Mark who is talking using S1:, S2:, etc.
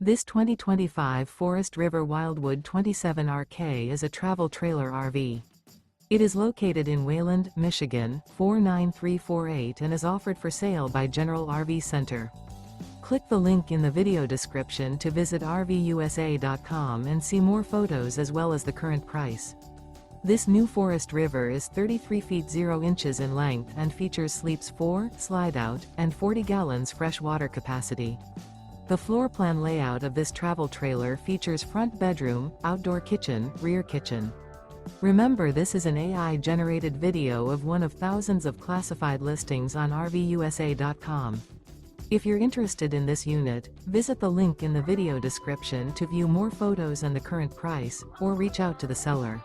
S1: This 2025 Forest River Wildwood 27RK is a travel trailer RV. It is located in Wayland, Michigan, 49348 and is offered for sale by General RV Center. Click the link in the video description to visit RVUSA.com and see more photos as well as the current price. This new Forest River is 33 feet 0 inches in length and features sleeps 4, Slideout, and 40 gallons fresh water capacity. The floor plan layout of this travel trailer features front bedroom, outdoor kitchen, rear kitchen. Remember, this is an AI-generated video of one of thousands of classified listings on RVUSA.com. If you're interested in this unit, visit the link in the video description to view more photos and the current price, or reach out to the seller.